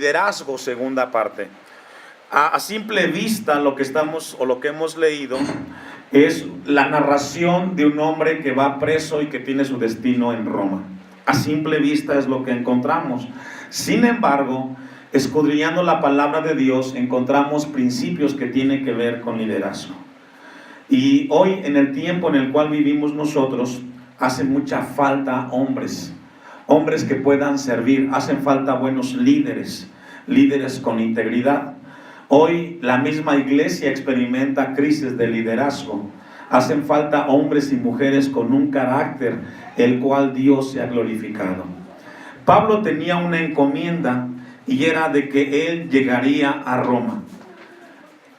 liderazgo, segunda parte. A simple vista lo que hemos leído es la narración de un hombre que va preso y que tiene su destino en Roma. A simple vista es lo que encontramos. Sin embargo, escudriñando la palabra de Dios, encontramos principios que tienen que ver con liderazgo. Y hoy, en el tiempo en el cual vivimos nosotros, hace mucha falta hombres que puedan servir. Hacen falta buenos líderes con integridad. Hoy la misma iglesia experimenta crisis de liderazgo. Hacen falta hombres y mujeres con un carácter el cual Dios se ha glorificado. Pablo tenía una encomienda y era de que él llegaría a Roma.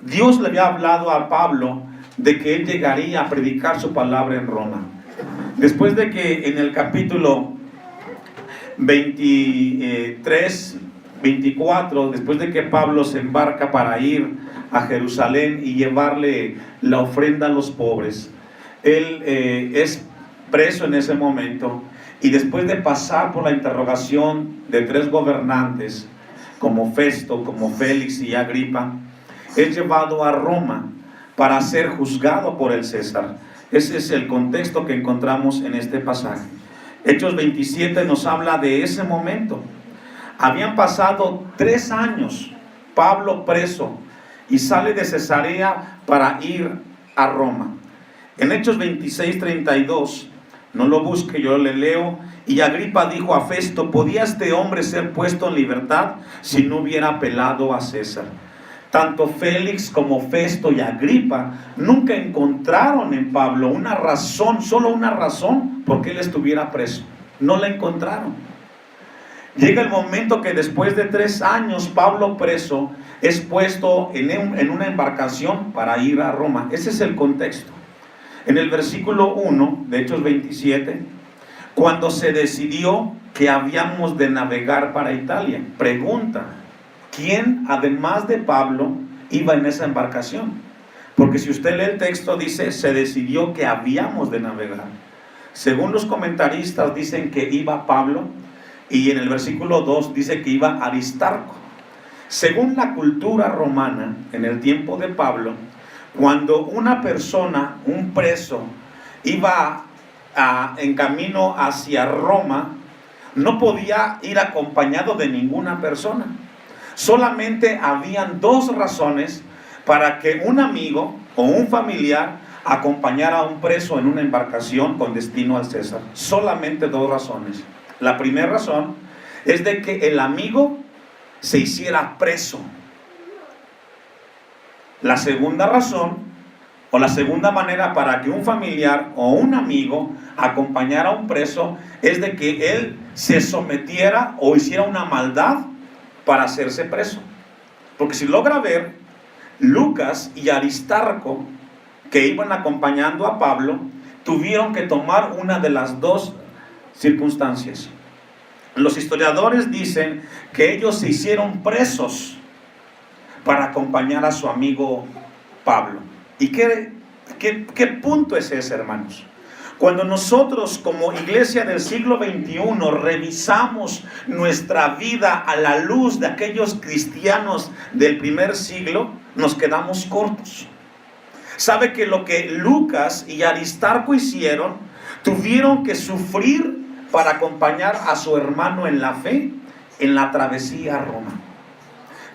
Dios le había hablado a Pablo de que él llegaría a predicar su palabra en Roma. Después de que en el capítulo 23, 24, después de que Pablo se embarca para ir a Jerusalén y llevarle la ofrenda a los pobres, él es preso en ese momento, y después de pasar por la interrogación de 3 gobernantes, como Festo, como Félix y Agripa, es llevado a Roma para ser juzgado por el César. Ese es el contexto que encontramos en este pasaje. Hechos 27 nos habla de ese momento. Habían pasado 3 años, Pablo preso, y sale de Cesarea para ir a Roma. En Hechos 26, 32, no lo busque, yo le leo. Y Agripa dijo a Festo: ¿podía este hombre ser puesto en libertad si no hubiera apelado a César? Tanto Félix como Festo y Agripa nunca encontraron en Pablo una razón, solo una razón, por qué él estuviera preso. No la encontraron. Llega el momento que después de 3 años, Pablo preso es puesto en una embarcación para ir a Roma. Ese es el contexto. En el versículo 1 de Hechos 27, cuando se decidió que habíamos de navegar para Italia, pregunta: ¿quién, además de Pablo, iba en esa embarcación? Porque si usted lee el texto, dice, se decidió que habíamos de navegar. Según los comentaristas, dicen que iba Pablo, y en el versículo 2 dice que iba Aristarco. Según la cultura romana, en el tiempo de Pablo, cuando una persona, un preso, iba en camino hacia Roma, no podía ir acompañado de ninguna persona. Solamente habían 2 razones para que un amigo o un familiar acompañara a un preso en una embarcación con destino al César. Solamente 2 razones. La primera razón es de que el amigo se hiciera preso. La segunda razón, o la segunda manera para que un familiar o un amigo acompañara a un preso, es de que él se sometiera o hiciera una maldad para hacerse preso. Porque si logra ver, Lucas y Aristarco, que iban acompañando a Pablo, tuvieron que tomar una de las 2 circunstancias. Los historiadores dicen que ellos se hicieron presos para acompañar a su amigo Pablo. ¿Y qué punto es ese, hermanos? Cuando nosotros como iglesia del siglo XXI revisamos nuestra vida a la luz de aquellos cristianos del primer siglo, nos quedamos cortos. ¿Sabe que lo que Lucas y Aristarco hicieron? Tuvieron que sufrir para acompañar a su hermano en la fe en la travesía a Roma.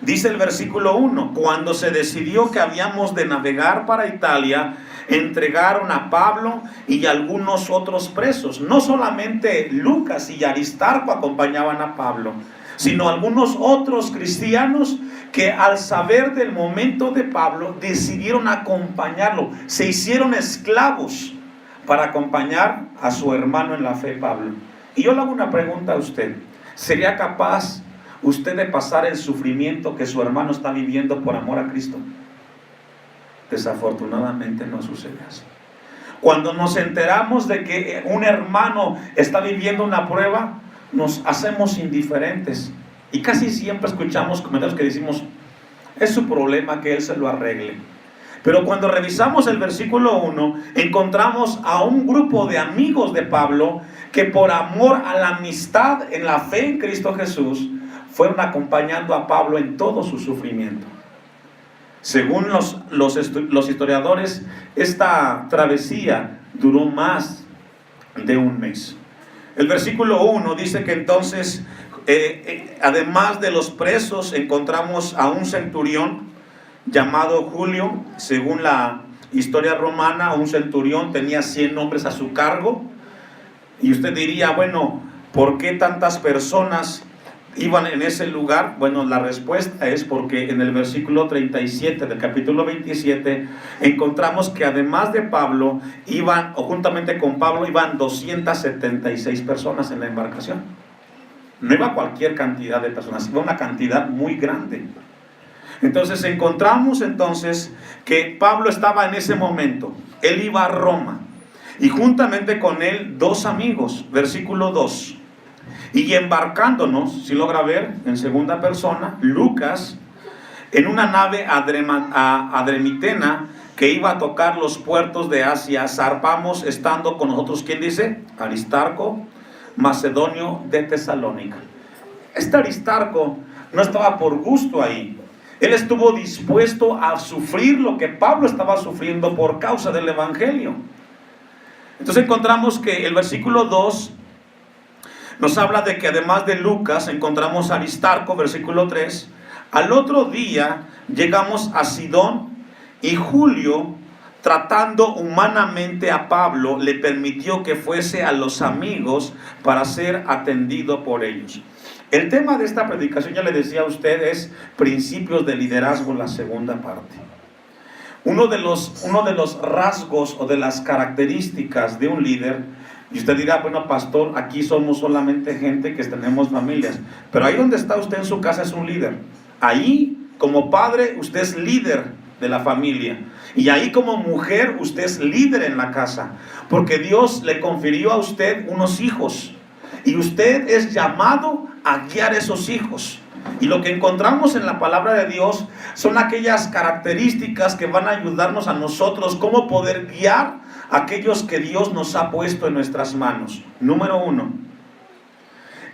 Dice el versículo 1, cuando se decidió que habíamos de navegar para Italia, entregaron a Pablo y algunos otros presos. No solamente Lucas y Aristarco acompañaban a Pablo, sino algunos otros cristianos que al saber del momento de Pablo decidieron acompañarlo. Se hicieron esclavos para acompañar a su hermano en la fe, Pablo. Y yo le hago una pregunta a usted: ¿sería capaz usted de pasar el sufrimiento que su hermano está viviendo por amor a Cristo? Desafortunadamente no sucede así. Cuando nos enteramos de que un hermano está viviendo una prueba, nos hacemos indiferentes. Y casi siempre escuchamos comentarios que decimos: es su problema, que él se lo arregle. Pero cuando revisamos el versículo 1, encontramos a un grupo de amigos de Pablo que por amor a la amistad en la fe en Cristo Jesús, fueron acompañando a Pablo en todo su sufrimiento. Según los historiadores, esta travesía duró más de un mes. El versículo 1 dice que entonces, además de los presos, encontramos a un centurión llamado Julio. Según la historia romana, un centurión tenía 100 hombres a su cargo. Y usted diría, bueno, ¿por qué tantas personas iban en ese lugar? Bueno, la respuesta es porque en el versículo 37 del capítulo 27 encontramos que además de Pablo iban, o juntamente con Pablo iban 276 personas en la embarcación. No iba cualquier cantidad de personas, iba una cantidad muy grande. Entonces encontramos entonces que Pablo estaba en ese momento, él iba a Roma y juntamente con él 2 amigos, versículo 2. Y embarcándonos, si logra ver en segunda persona, Lucas, en una nave adremitena que iba a tocar los puertos de Asia, zarpamos estando con nosotros, ¿quién dice? Aristarco, macedonio de Tesalónica. Este Aristarco no estaba por gusto ahí. Él estuvo dispuesto a sufrir lo que Pablo estaba sufriendo por causa del evangelio. Entonces encontramos que el versículo 2 nos habla de que además de Lucas encontramos a Aristarco, versículo 3. Al otro día llegamos a Sidón y Julio, tratando humanamente a Pablo, le permitió que fuese a los amigos para ser atendido por ellos. El tema de esta predicación, ya le decía a usted, es principios de liderazgo, la segunda parte. Uno de los rasgos o de las características de un líder, y usted dirá, bueno, pastor, aquí somos solamente gente que tenemos familias, pero ahí donde está usted en su casa es un líder. Ahí, como padre, usted es líder de la familia, y ahí como mujer, usted es líder en la casa, porque Dios le confirió a usted unos hijos, y usted es llamado a guiar esos hijos. Y lo que encontramos en la palabra de Dios son aquellas características que van a ayudarnos a nosotros cómo poder guiar a aquellos que Dios nos ha puesto en nuestras manos. Número 1,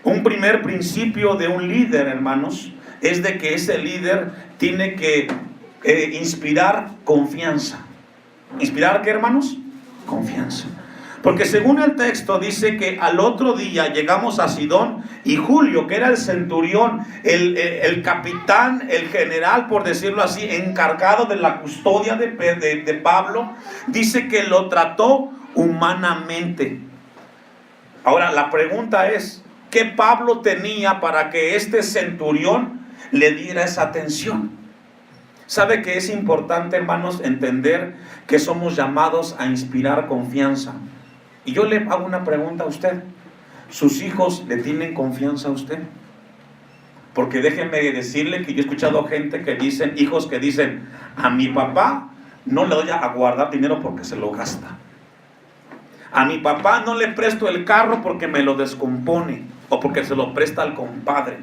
un primer principio de un líder, hermanos, es de que ese líder tiene que inspirar confianza. ¿Inspirar qué, hermanos? Confianza. Porque según el texto dice que al otro día llegamos a Sidón y Julio, que era el centurión, el capitán, el general, por decirlo así, encargado de la custodia de Pablo, dice que lo trató humanamente. Ahora la pregunta es, ¿qué Pablo tenía para que este centurión le diera esa atención? ¿Sabe que es importante, hermanos, entender que somos llamados a inspirar confianza? Y yo le hago una pregunta a usted. ¿Sus hijos le tienen confianza a usted? Porque déjenme decirle que yo he escuchado gente que dicen, hijos que dicen, a mi papá no le doy a guardar dinero porque se lo gasta. A mi papá no le presto el carro porque me lo descompone o porque se lo presta al compadre.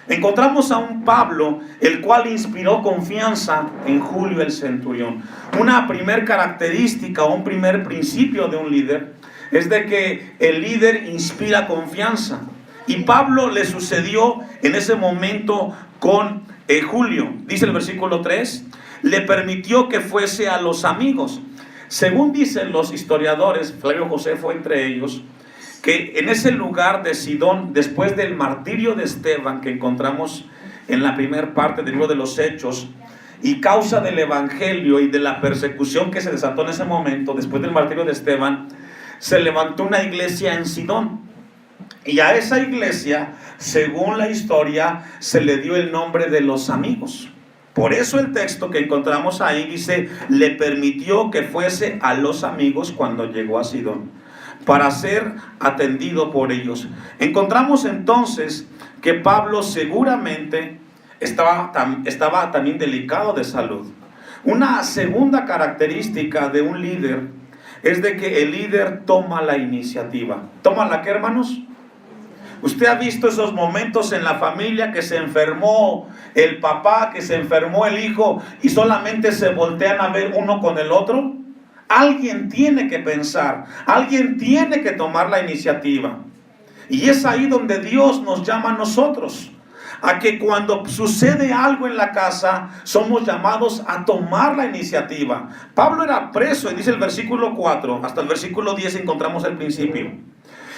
Encontramos a un Pablo, el cual inspiró confianza en Julio el centurión. Una primer característica o un primer principio de un líder es de que el líder inspira confianza. Y Pablo le sucedió en ese momento con Julio. Dice el versículo 3, le permitió que fuese a los amigos. Según dicen los historiadores, Flavio Josefo entre ellos, que en ese lugar de Sidón, después del martirio de Esteban, que encontramos en la primera parte del libro de los Hechos, y causa del evangelio y de la persecución que se desató en ese momento, después del martirio de Esteban, se levantó una iglesia en Sidón. Y a esa iglesia, según la historia, se le dio el nombre de los amigos. Por eso el texto que encontramos ahí dice, le permitió que fuese a los amigos cuando llegó a Sidón, para ser atendido por ellos. Encontramos entonces que Pablo seguramente estaba también delicado de salud. Una segunda característica de un líder es de que el líder toma la iniciativa. ¿Toma la qué, hermanos? Usted ha visto esos momentos en la familia que se enfermó el papá, que se enfermó el hijo y solamente se voltean a ver uno con el otro. Alguien tiene que pensar, alguien tiene que tomar la iniciativa. Y es ahí donde Dios nos llama a nosotros, a que cuando sucede algo en la casa, somos llamados a tomar la iniciativa. Pablo era preso, y dice el versículo 4, hasta el versículo 10 encontramos el principio.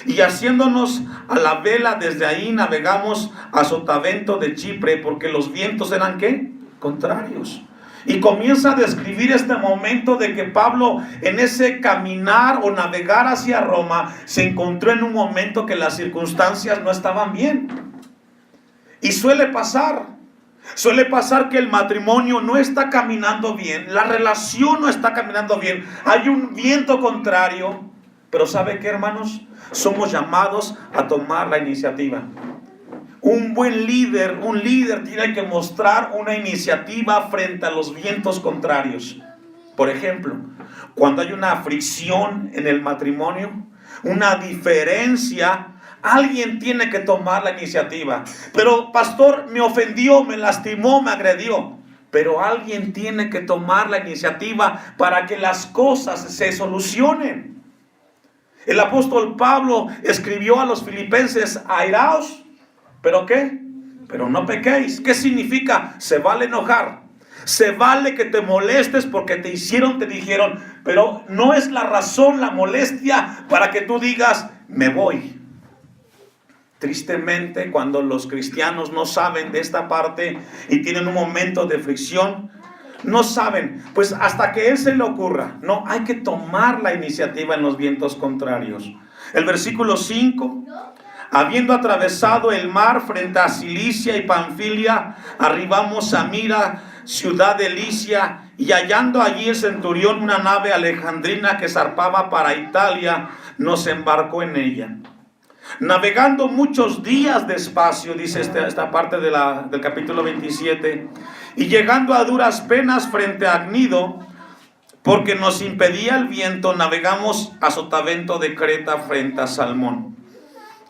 Y haciéndonos a la vela, desde ahí navegamos a Sotavento de Chipre, porque los vientos eran, ¿qué? Contrarios. Y comienza a describir este momento de que Pablo, en ese caminar o navegar hacia Roma, se encontró en un momento que las circunstancias no estaban bien. Y suele pasar que el matrimonio no está caminando bien, la relación no está caminando bien, hay un viento contrario. Pero ¿sabe qué, hermanos? Somos llamados a tomar la iniciativa. Un líder tiene que mostrar una iniciativa frente a los vientos contrarios. Por ejemplo, cuando hay una fricción en el matrimonio, una diferencia, alguien tiene que tomar la iniciativa. Pero pastor, me ofendió, me lastimó, me agredió. Pero alguien tiene que tomar la iniciativa para que las cosas se solucionen. El apóstol Pablo escribió a los filipenses: airaos, ¿pero qué? Pero no pequéis. ¿Qué significa? Se vale enojar, se vale que te molestes porque te hicieron, te dijeron, pero no es la razón, la molestia para que tú digas, me voy. Tristemente, cuando los cristianos no saben de esta parte y tienen un momento de fricción, no saben, pues hasta que él se le ocurra. No, hay que tomar la iniciativa en los vientos contrarios. El versículo 5, habiendo atravesado el mar frente a Cilicia y Panfilia, arribamos a Mira, ciudad de Licia, y hallando allí el centurión una nave alejandrina que zarpaba para Italia, nos embarcó en ella. Navegando muchos días despacio, dice esta parte del capítulo 27, y llegando a duras penas frente a Agnido, porque nos impedía el viento, navegamos a Sotavento de Creta frente a Salmón.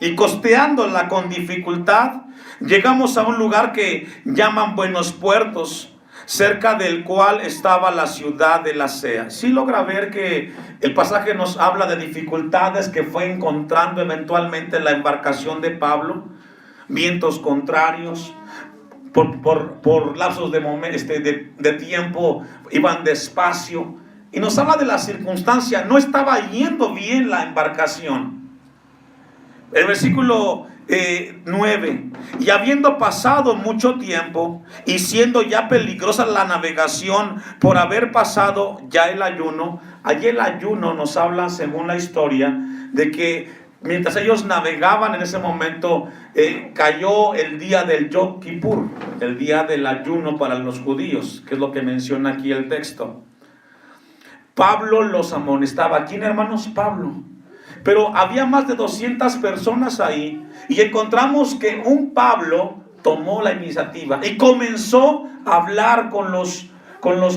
Y costeándola con dificultad, llegamos a un lugar que llaman Buenos Puertos, cerca del cual estaba la ciudad de Lasea. Sí logra ver que el pasaje nos habla de dificultades que fue encontrando eventualmente la embarcación de Pablo, vientos contrarios, por lapsos de tiempo iban despacio, y nos habla de la circunstancia, no estaba yendo bien la embarcación. El versículo 9, y habiendo pasado mucho tiempo y siendo ya peligrosa la navegación por haber pasado ya el ayuno. Allí el ayuno nos habla, según la historia, de que mientras ellos navegaban en ese momento, cayó el día del Yom Kippur, el día del ayuno para los judíos, que es lo que menciona aquí el texto. Pablo los amonestaba. ¿Quién, hermanos? Pablo. Pero había más de 200 personas ahí, y encontramos que un Pablo tomó la iniciativa y comenzó a hablar con los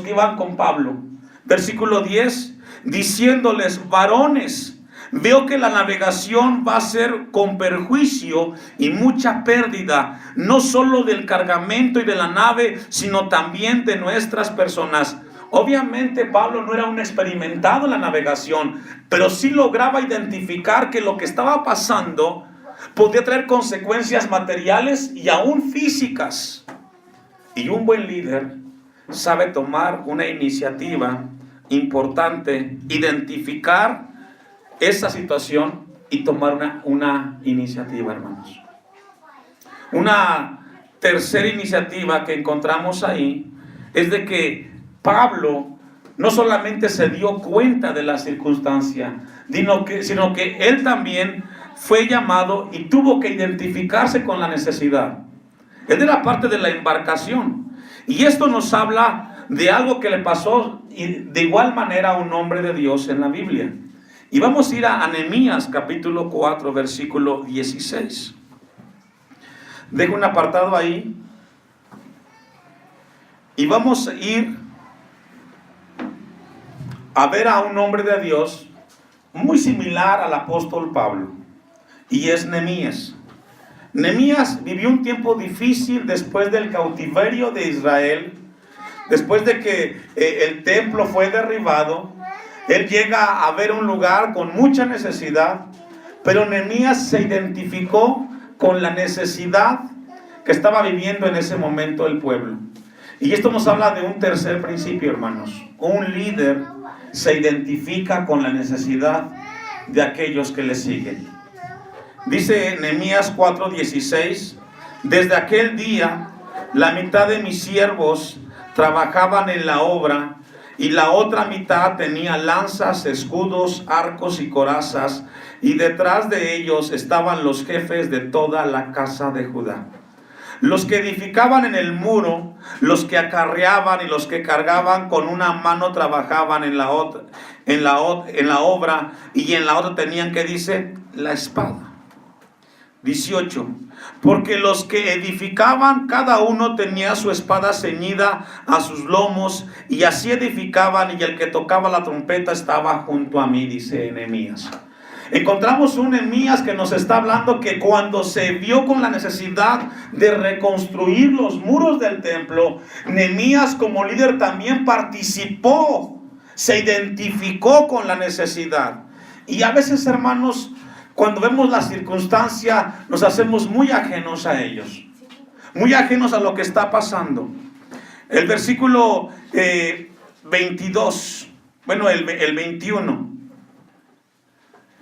que iban con Pablo. Versículo 10, diciéndoles: varones, veo que la navegación va a ser con perjuicio y mucha pérdida, no solo del cargamento y de la nave, sino también de nuestras personas. Obviamente Pablo no era un experimentado en la navegación, pero sí lograba identificar que lo que estaba pasando podía traer consecuencias materiales y aún físicas. Y un buen líder sabe tomar una iniciativa importante, identificar esa situación y tomar una iniciativa, hermanos. Una tercera iniciativa que encontramos ahí es de que Pablo no solamente se dio cuenta de la circunstancia, sino que él también fue llamado y tuvo que identificarse con la necesidad. Él era parte de la embarcación. Y esto nos habla de algo que le pasó de igual manera a un hombre de Dios en la Biblia. Y vamos a ir a Nehemías capítulo 4, versículo 16. Dejo un apartado ahí. Y vamos a ir a ver a un hombre de Dios muy similar al apóstol Pablo, y es Nehemías. Nehemías vivió un tiempo difícil después del cautiverio de Israel, después de que el templo fue derribado. Él llega a ver un lugar con mucha necesidad, Pero Nehemías se identificó con la necesidad que estaba viviendo en ese momento el pueblo. Y esto nos habla de un tercer principio, hermanos. Un líder se identifica con la necesidad de aquellos que le siguen. Dice Nehemías 4:16: desde aquel día la mitad de mis siervos trabajaban en la obra, y la otra mitad tenía lanzas, escudos, arcos y corazas, y detrás de ellos estaban los jefes de toda la casa de Judá. Los que edificaban en el muro, los que acarreaban y los que cargaban con una mano trabajaban en la obra, y en la otra tenían, ¿qué dice? La espada. 18. Porque los que edificaban, cada uno tenía su espada ceñida a sus lomos, y así edificaban, y el que tocaba la trompeta estaba junto a mí, dice Nehemías. Encontramos un Nehemías que nos está hablando que cuando se vio con la necesidad de reconstruir los muros del templo, Nehemías como líder también participó, se identificó con la necesidad. Y a veces, hermanos, cuando vemos la circunstancia, nos hacemos muy ajenos a ellos, muy ajenos a lo que está pasando. El versículo 22, bueno, el 21.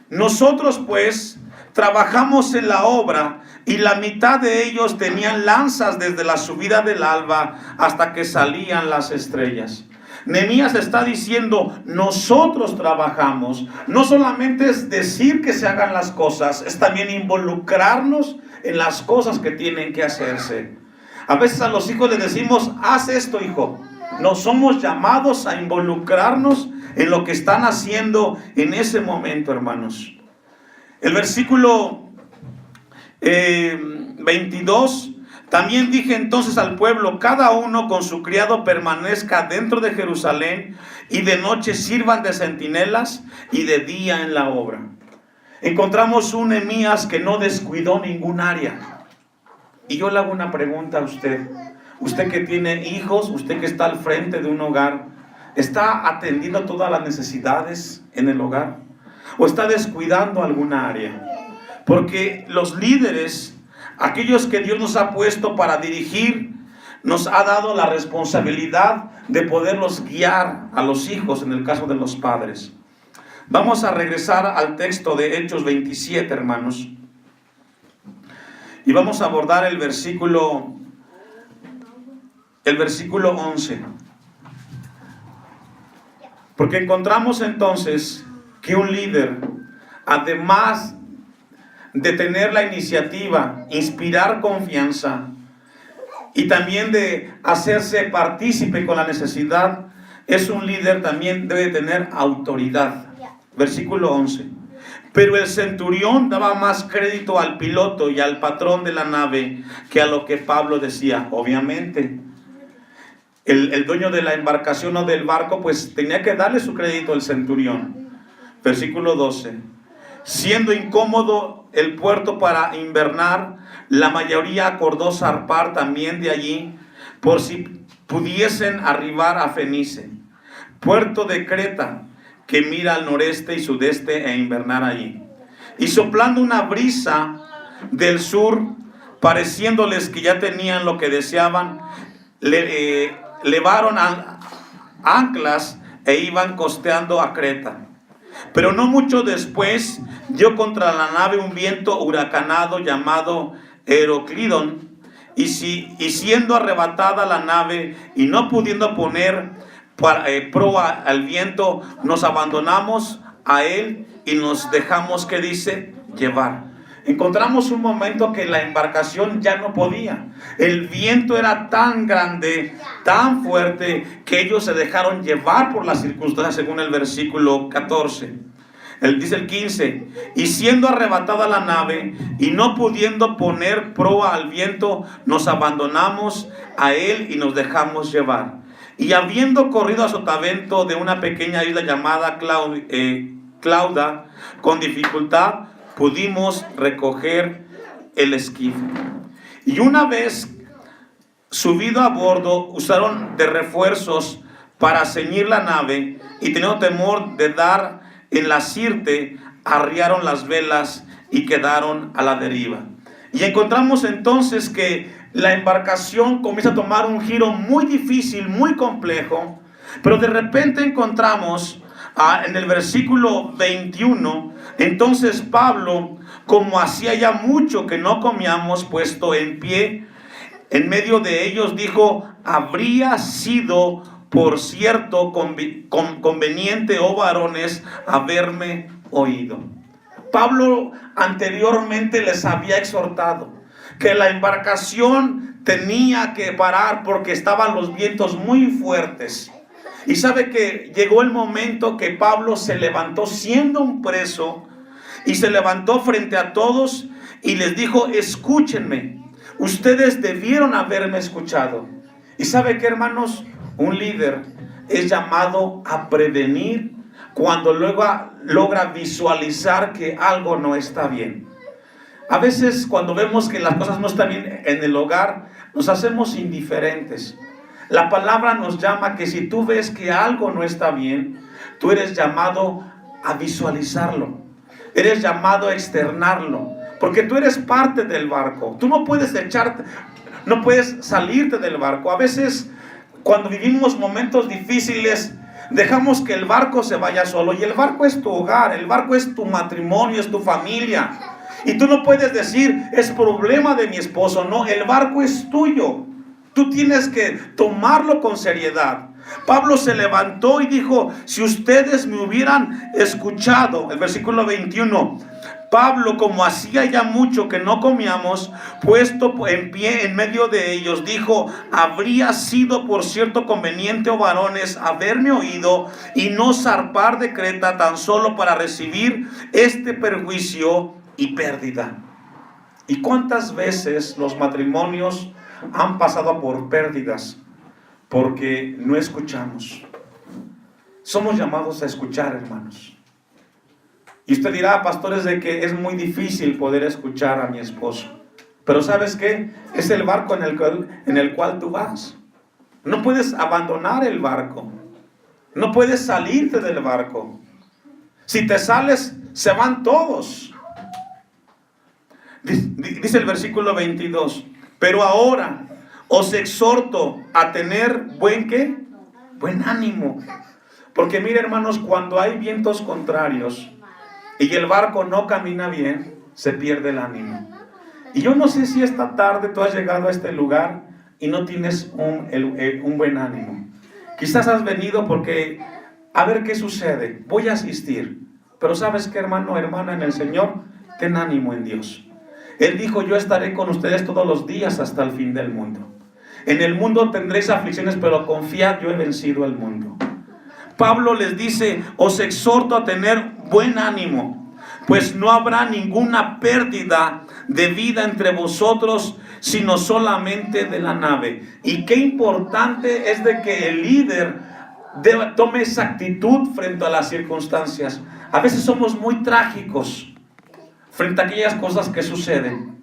Nosotros pues trabajamos en la obra, y la mitad de ellos tenían lanzas desde la subida del alba hasta que salían las estrellas. Nehemías está diciendo, nosotros trabajamos. No solamente es decir que se hagan las cosas, es también involucrarnos en las cosas que tienen que hacerse. A veces a los hijos les decimos, haz esto, hijo. No somos llamados a involucrarnos en lo que están haciendo en ese momento, hermanos. El versículo 22, también dije entonces al pueblo, cada uno con su criado permanezca dentro de Jerusalén, y de noche sirvan de centinelas y de día en la obra. Encontramos un Nehemías que no descuidó ningún área. Y yo le hago una pregunta a usted. Usted que tiene hijos, usted que está al frente de un hogar, ¿está atendiendo todas las necesidades en el hogar? ¿O está descuidando alguna área? Porque los líderes, aquellos que Dios nos ha puesto para dirigir, nos ha dado la responsabilidad de poderlos guiar a los hijos, en el caso de los padres. Vamos a regresar al texto de Hechos 27, hermanos. Y vamos a abordar el versículo 11. Porque encontramos entonces que un líder, además de tener la iniciativa, inspirar confianza y también de hacerse partícipe con la necesidad, es un líder también debe tener autoridad. Versículo 11. Pero el centurión daba más crédito al piloto y al patrón de la nave que a lo que Pablo decía. Obviamente, el dueño de la embarcación o del barco, pues tenía que darle su crédito al centurión. Versículo 12. Siendo incómodo el puerto para invernar, la mayoría acordó zarpar también de allí, por si pudiesen arribar a Fenice, puerto de Creta, que mira al noreste y sudeste, e invernar allí. Y soplando una brisa del pareciéndoles que ya tenían lo que deseaban, levaron anclas e iban costeando a Creta. Pero no mucho después dio contra la nave un viento huracanado llamado Heroclidón, y siendo arrebatada la nave y no pudiendo poner proa al viento, nos abandonamos a él y nos dejamos, ¿qué dice? Llevar. Encontramos un momento que la embarcación ya no podía. El viento era tan grande, tan fuerte, que ellos se dejaron llevar por las circunstancias, según el versículo 14. Dice el 15, y siendo arrebatada la nave y no pudiendo poner proa al viento, nos abandonamos a él y nos dejamos llevar. Y habiendo corrido a sotavento de una pequeña isla llamada Clauda, con dificultad pudimos recoger el esquife. Y una vez subido a bordo, usaron de refuerzos para ceñir la nave, y teniendo temor de dar en la sirte, arriaron las velas y quedaron a la deriva. Y encontramos entonces que la embarcación comienza a tomar un giro muy difícil, muy complejo, pero de repente encontramos en el versículo 21, entonces Pablo, como hacía ya mucho que no comíamos, puesto en pie, en medio de ellos dijo: habría sido por cierto conveniente, oh varones, haberme oído. Pablo anteriormente les había exhortado que la embarcación tenía que parar porque estaban los vientos muy fuertes. Y sabe que llegó el momento que Pablo se levantó siendo un preso y se levantó frente a todos y les dijo: escúchenme, ustedes debieron haberme escuchado. Y sabe que, hermanos, un líder es llamado a prevenir cuando luego logra visualizar que algo no está bien. A veces cuando vemos que las cosas no están bien en el hogar, nos hacemos indiferentes. La palabra nos llama que si tú ves que algo no está bien, tú eres llamado a visualizarlo. Eres llamado a externarlo, porque tú eres parte del barco. Tú no puedes no puedes salirte del barco. A veces cuando vivimos momentos difíciles, dejamos que el barco se vaya solo. Y el barco es tu hogar, el barco es tu matrimonio, es tu familia. Y tú no puedes decir: es problema de mi esposo. No, el barco es tuyo. Tú tienes que tomarlo con seriedad. Pablo se levantó y dijo: si ustedes me hubieran escuchado, el versículo 21, Pablo, como hacía ya mucho que no comíamos, puesto en pie en medio de ellos, dijo: habría sido por cierto conveniente, oh varones, haberme oído y no zarpar de Creta tan solo para recibir este perjuicio y pérdida. ¿Y cuántas veces los matrimonios han pasado por pérdidas porque no escuchamos? Somos llamados a escuchar, hermanos. Y usted dirá: pastores, de que es muy difícil poder escuchar a mi esposo. Pero ¿sabes qué? Es el barco en el cual tú vas. No puedes abandonar el barco. No puedes salirte del barco. Si te sales, se van todos. Dice el versículo 22: pero ahora os exhorto a tener buen ánimo. Porque mire, hermanos, cuando hay vientos contrarios y el barco no camina bien, se pierde el ánimo. Y yo no sé si esta tarde tú has llegado a este lugar y no tienes un buen ánimo. Quizás has venido porque a ver qué sucede, voy a asistir. Pero ¿sabes qué, hermano, hermana en el Señor? Ten ánimo en Dios. Él dijo: yo estaré con ustedes todos los días hasta el fin del mundo. En el mundo tendréis aflicciones, pero confiad, yo he vencido el mundo. Pablo les dice: os exhorto a tener buen ánimo, pues no habrá ninguna pérdida de vida entre vosotros, sino solamente de la nave. Y qué importante es de que el líder tome esa actitud frente a las circunstancias. A veces somos muy trágicos frente a aquellas cosas que suceden.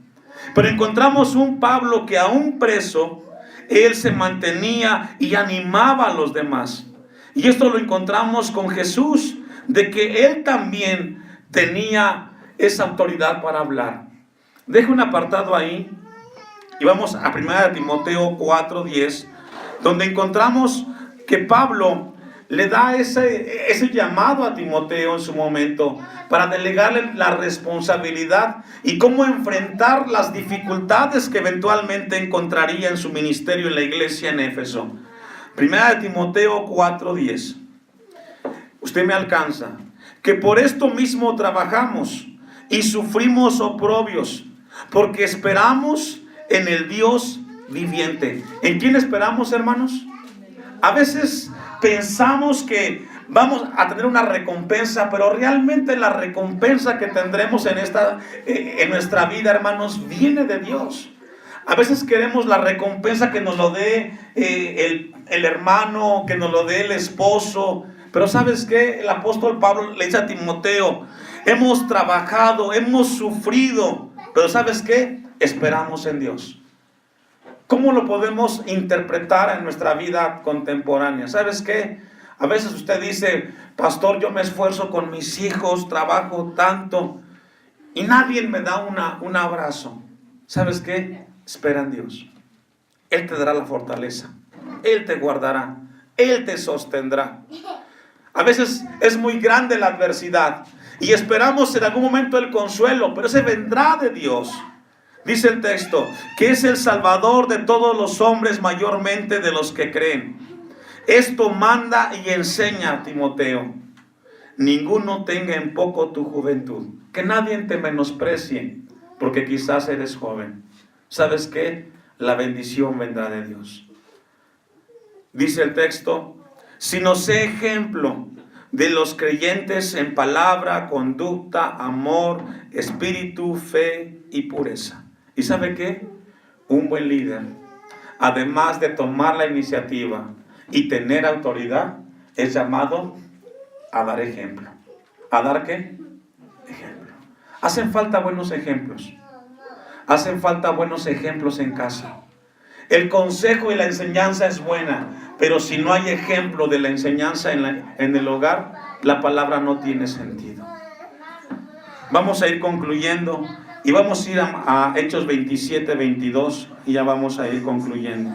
Pero encontramos un Pablo que, aún preso, él se mantenía y animaba a los demás. Y esto lo encontramos con Jesús, de que él también tenía esa autoridad para hablar. Dejo un apartado ahí y vamos a 1 Timoteo 4:10, donde encontramos que Pablo le da ese llamado a Timoteo en su momento para delegarle la responsabilidad y cómo enfrentar las dificultades que eventualmente encontraría en su ministerio en la iglesia en Éfeso. 1 Timoteo 4:10. Usted me alcanza. Que por esto mismo trabajamos y sufrimos oprobios, porque esperamos en el Dios viviente. ¿En quién esperamos, hermanos? A veces pensamos que vamos a tener una recompensa, pero realmente la recompensa que tendremos en nuestra vida, hermanos, viene de Dios. A veces queremos la recompensa que nos lo dé el hermano, que nos lo dé el esposo. Pero ¿sabes qué? El apóstol Pablo le dice a Timoteo: hemos trabajado, hemos sufrido, pero ¿sabes qué? Esperamos en Dios. ¿Cómo lo podemos interpretar en nuestra vida contemporánea? ¿Sabes qué? A veces usted dice: pastor, yo me esfuerzo con mis hijos, trabajo tanto. y nadie me da un abrazo. ¿Sabes qué? Espera en Dios. Él te dará la fortaleza. Él te guardará. Él te sostendrá. A veces es muy grande la adversidad y esperamos en algún momento el consuelo, pero ese vendrá de Dios. Dice el texto, que es el Salvador de todos los hombres, mayormente de los que creen. Esto manda y enseña a Timoteo. Ninguno tenga en poco tu juventud. Que nadie te menosprecie, porque quizás eres joven. ¿Sabes qué? La bendición vendrá de Dios. Dice el texto, sino sé ejemplo de los creyentes en palabra, conducta, amor, espíritu, fe y pureza. ¿Y sabe qué? Un buen líder, además de tomar la iniciativa y tener autoridad, es llamado a dar ejemplo. ¿A dar qué? Ejemplo. Hacen falta buenos ejemplos. Hacen falta buenos ejemplos en casa. El consejo y la enseñanza es buena, pero si no hay ejemplo de la enseñanza en el hogar, la palabra no tiene sentido. Vamos a ir concluyendo y vamos a ir a Hechos 27, 22 y ya vamos a ir concluyendo.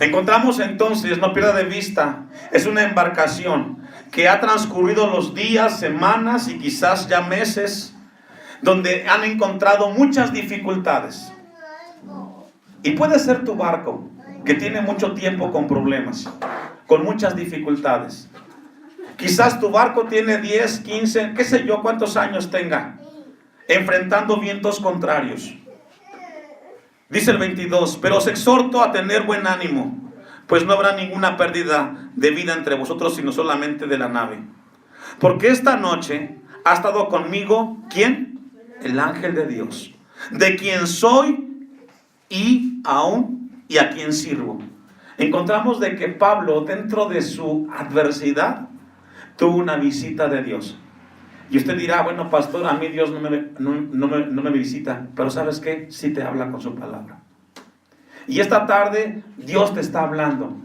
Encontramos entonces, no pierda de vista, es una embarcación que ha transcurrido los días, semanas y quizás ya meses, donde han encontrado muchas dificultades. Y puede ser tu barco, que tiene mucho tiempo con problemas, con muchas dificultades. Quizás tu barco tiene 10, 15, qué sé yo cuántos años tenga, enfrentando vientos contrarios. Dice el 22, pero os exhorto a tener buen ánimo, pues no habrá ninguna pérdida de vida entre vosotros, sino solamente de la nave. Porque esta noche ha estado conmigo, ¿quién? El ángel de Dios, de quien soy y a quien sirvo. Encontramos de que Pablo, dentro de su adversidad, tuvo una visita de Dios. Y usted dirá, bueno, pastor, a mí Dios no me visita. Pero ¿sabes qué? Sí te habla con su palabra. Y esta tarde Dios te está hablando.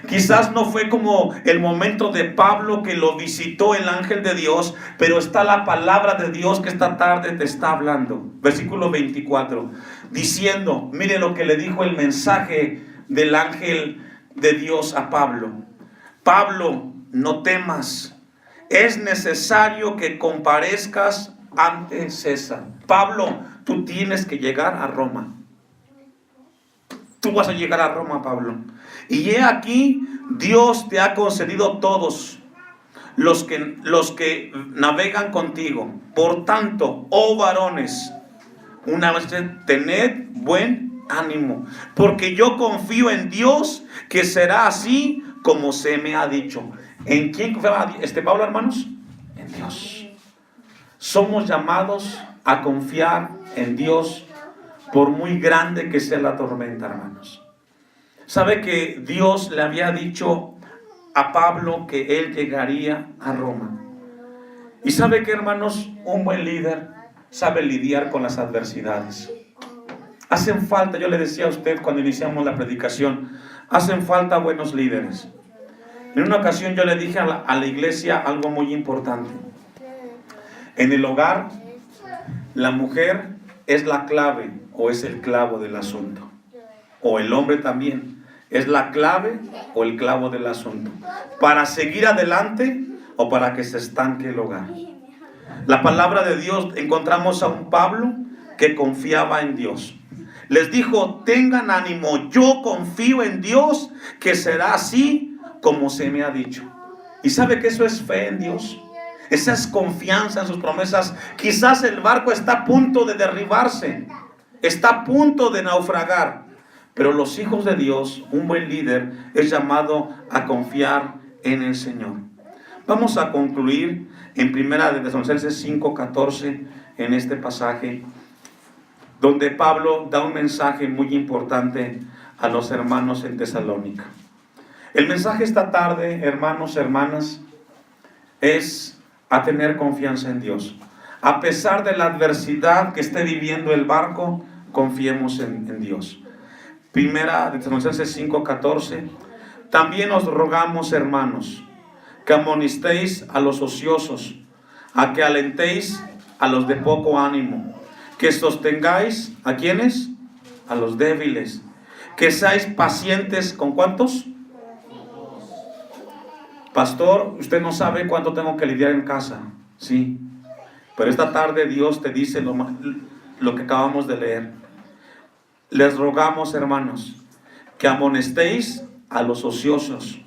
Quizás no fue como el momento de Pablo que lo visitó el ángel de Dios, pero está la palabra de Dios que esta tarde te está hablando. Versículo 24, diciendo, mire lo que le dijo el mensaje del ángel de Dios a Pablo. Pablo, no temas. Es necesario que comparezcas ante César. Pablo, tú tienes que llegar a Roma. Tú vas a llegar a Roma, Pablo. Y he aquí, Dios te ha concedido todos los que navegan contigo. Por tanto, oh varones, una vez tened buen ánimo, porque yo confío en Dios que será así como se me ha dicho. ¿En quién confiaba Pablo, hermanos? En Dios. Somos llamados a confiar en Dios por muy grande que sea la tormenta, hermanos. ¿Sabe que Dios le había dicho a Pablo que él llegaría a Roma? Y sabe que, hermanos, un buen líder sabe lidiar con las adversidades. Hacen falta, yo le decía a usted cuando iniciamos la predicación, hacen falta buenos líderes. En una ocasión yo le dije a la iglesia algo muy importante. En el hogar, la mujer es la clave o es el clavo del asunto. O el hombre también es la clave o el clavo del asunto. Para seguir adelante o para que se estanque el hogar. La palabra de Dios, encontramos a un Pablo que confiaba en Dios. Les dijo, tengan ánimo, yo confío en Dios que será así como se me ha dicho. ¿Y sabe que eso es fe en Dios? Esa es confianza en sus promesas. Quizás el barco está a punto de derribarse, está a punto de naufragar, pero los hijos de Dios, un buen líder, es llamado a confiar en el Señor. Vamos a concluir en 1 Tesalonicenses 5:14 en este pasaje, donde Pablo da un mensaje muy importante a los hermanos en Tesalónica. El mensaje esta tarde, hermanos, hermanas, es a tener confianza en Dios. A pesar de la adversidad que esté viviendo el barco, confiemos en Dios. 1 Tesalonicenses 5:14. También os rogamos, hermanos, que amonestéis a los ociosos, a que alentéis a los de poco ánimo, que sostengáis ¿a quiénes? A los débiles, que seáis pacientes. ¿Con cuántos? Pastor, usted no sabe cuánto tengo que lidiar en casa. Sí, pero esta tarde Dios te dice lo que acabamos de leer. Les rogamos, hermanos, que amonestéis a los ociosos,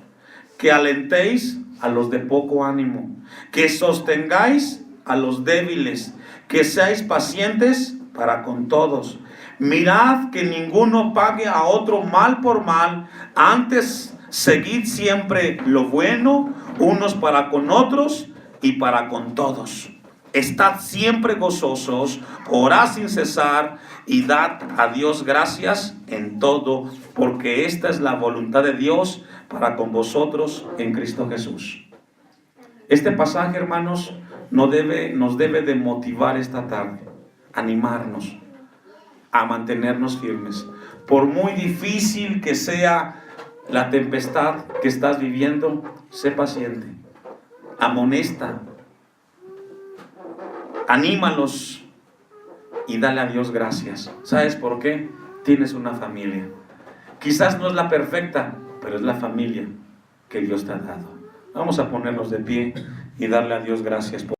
que alentéis a los de poco ánimo, que sostengáis a los débiles, que seáis pacientes para con todos. Mirad que ninguno pague a otro mal por mal, antes seguid siempre lo bueno, unos para con otros y para con todos. Estad siempre gozosos, orad sin cesar y dad a Dios gracias en todo, porque esta es la voluntad de Dios para con vosotros en Cristo Jesús. Este pasaje, hermanos, nos debe de motivar esta tarde, animarnos a mantenernos firmes. Por muy difícil que sea la tempestad que estás viviendo, sé paciente, amonesta, anímalos y dale a Dios gracias. ¿Sabes por qué? Tienes una familia. Quizás no es la perfecta, pero es la familia que Dios te ha dado. Vamos a ponernos de pie y darle a Dios gracias por